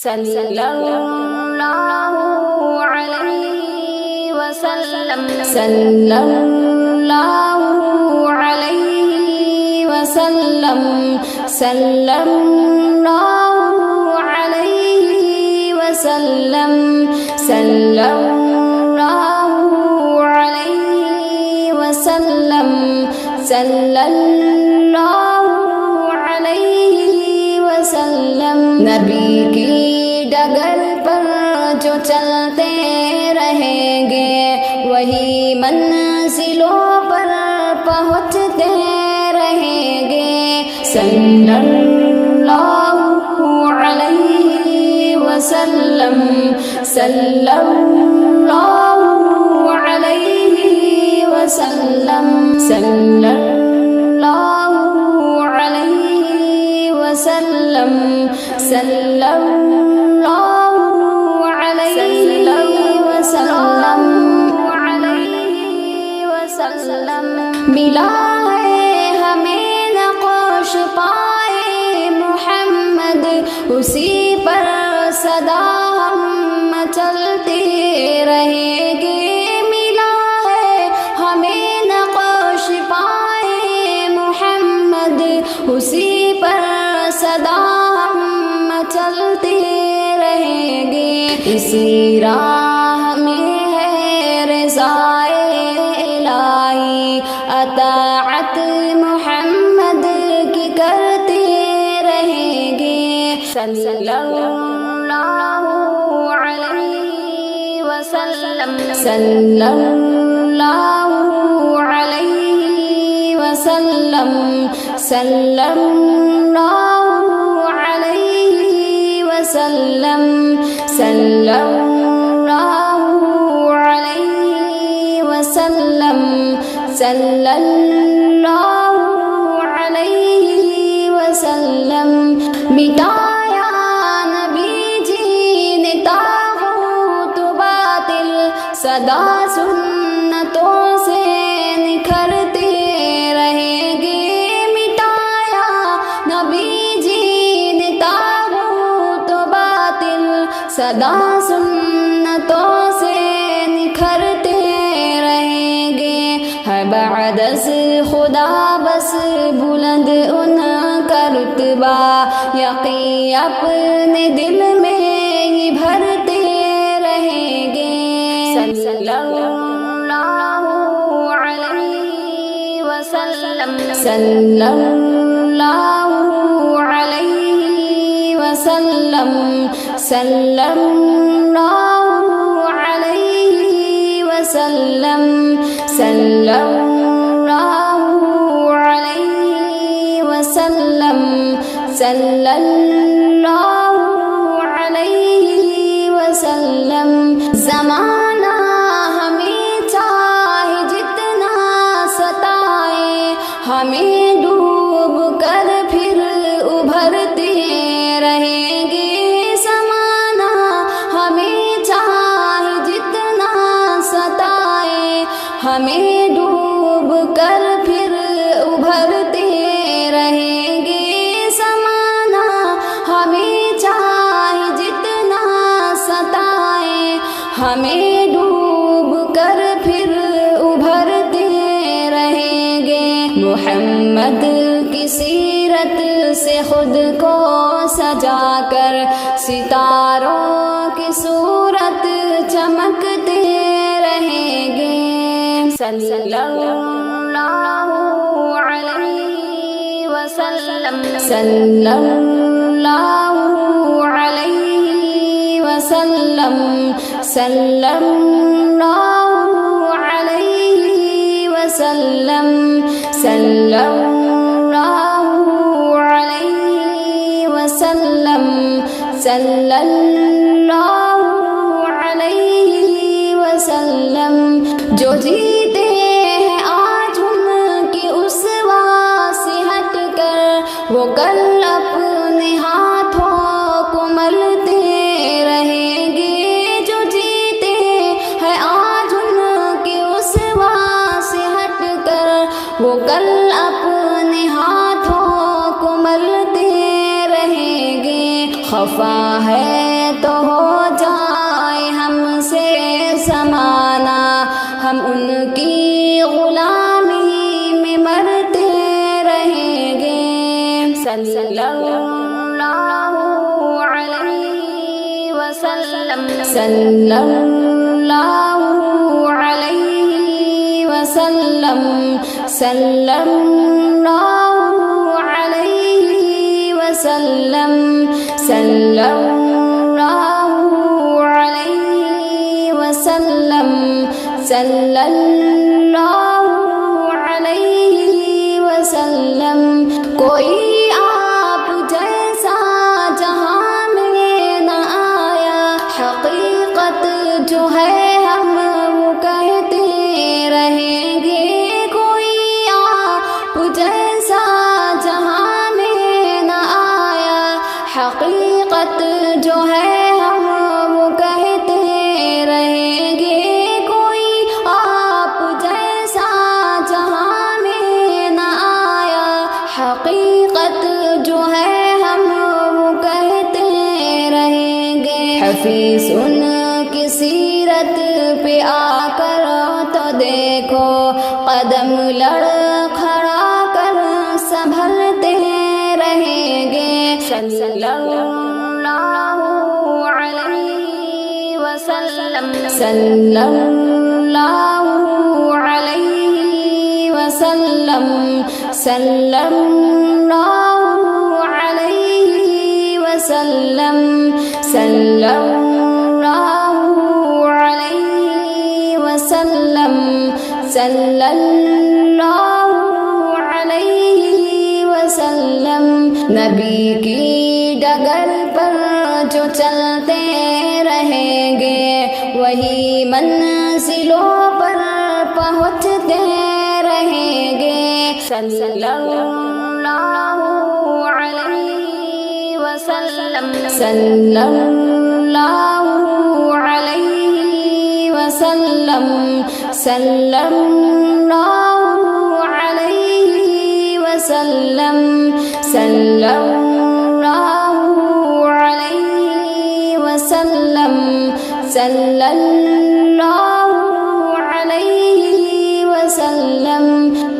صلی اللہ علیہ وسلم، صلی اللہ علیہ وسلم، صلی اللہ علیہ وسلم، صلی اللہ علیہ وسلم، صلی اللہ علیہ وسلم۔ نبی کی ڈگر پر جو چلتے رہیں گے وہی منزلوں پر پہنچتے رہیں گے۔ صلی اللہ علیہ وسلم، صلی اللہ علیہ وسلم، صلی اللہ علیہ وسلم، صلی اللہ علیہ وسلم۔ ملا ہے ہمیں نقش پائے محمد، اسی پر سدا ہم چلتے رہیں گے۔ ملا ہے ہمیں نقش پائے محمد، اسی پر سدا ہم چلتے رہیں گے۔ اسی راہ میں ہے رضائے الہی، اطاعت محمد کی کرتے رہیں گے۔ صلی اللہ علیہ وسلم، صلی اللہ علیہ وسلم، صلی اللہ علیہ وسلم، صلی اللہ علیہ وسلم، صلی اللہ علیہ وسلم۔ مٹایا نبی جی نے طاغوت باطل، سدا سنتوں سے نکھرتے رہیں گے۔ مٹایا نبی جی نے طاغوت باطل، سدا سنتوں سے نکھرتے رہیں گے۔ ہے بعد از خدا بس بلند ان کا رتبہ، یقین اپنے دل میں ہی بھرتے رہیں گے۔ صلی اللہ علیہ وسلم، صلی اللہ علیہ وسلم، صلی اللہ علیہ وسلم، صلی اللہ علیہ وسلم، صلی اللہ علیہ وسلم۔ زمانہ ہمیں چاہے جتنا ستائے، ہمیں ڈوب کر پھر ابھرتے رہیں گے۔ زمانہ ہمیں چاہے جتنا ستائے، ہمیں ڈوب کر پھر ابھرتے رہیں گے۔ زمانہ ہمیں چاہے جتنا ستائے، ہمیں ڈوب کر پھر ابھرتے رہیں گے۔ محمد کی سیرت سے خود کو سجا کر ستاروں کی صورت چمکتے رہیں گے۔ صلی اللہ علیہ وسلم، صلی اللہ علیہ وسلم، صلی اللہ علیہ وسلم، صلی اللہ علیہ وسلم، صلی اللہ علیہ وسلم۔ جو جیتے ہیں آج ان کی اسوہ سے ہٹ کر، وہ کل اپنے ہاتھوں کو ملتے رہیں گے۔ جو جیتے ہیں آج ان کی اسوہ سے ہٹ کر، وہ کل اپنے ہاتھوں کو ملتے رہیں گے۔ خفا ہے تو ہو جائے ہم سے زمانہ، ہم ان کی غلامی میں مرتے رہیں گے۔ صلی اللہ علیہ وسلم، صلی اللہ علیہ وسلم، صلی اللہ علیہ وسلم، صلی اللہ علیہ وسلم، صلی اللہ علیہ وسلم۔ کوئی آپ جیسا جہاں میں نہ آیا، حقیقت جو ہے ہم وہ کہتے رہیں گے۔ کوئی آپ جیسا جہاں میں نہ آیا، حقیقت جو ہے ہم وہ کہتے رہیں گے۔ کوئی آپ جیسا جہاں میں نہ آیا، حقیقت جو ہے ہم وہ کہتے رہیں گے۔ حفیظ ان کی سیرت پہ آ کر تو دیکھو، قدم لڑ کھڑا کر سنبھلتے رہیں گے۔ صلی اللہ علیہ وسلم، صلی اللہ علیہ وسلم، صلی اللہ علیہ وسلم، صلی اللہ علیہ وسلم، صلی اللہ علیہ وسلم۔ نبی کی ڈگر پر جو چلتے رہیں گے، وہی منزلوں پر پہنچتے رہیں گے۔ صلی اللہ علیہ وسلم، صلی اللہ علیہ وسلم، صلی اللہ علیہ وسلم، صلی اللہ علیہ وسلم، صلی اللہ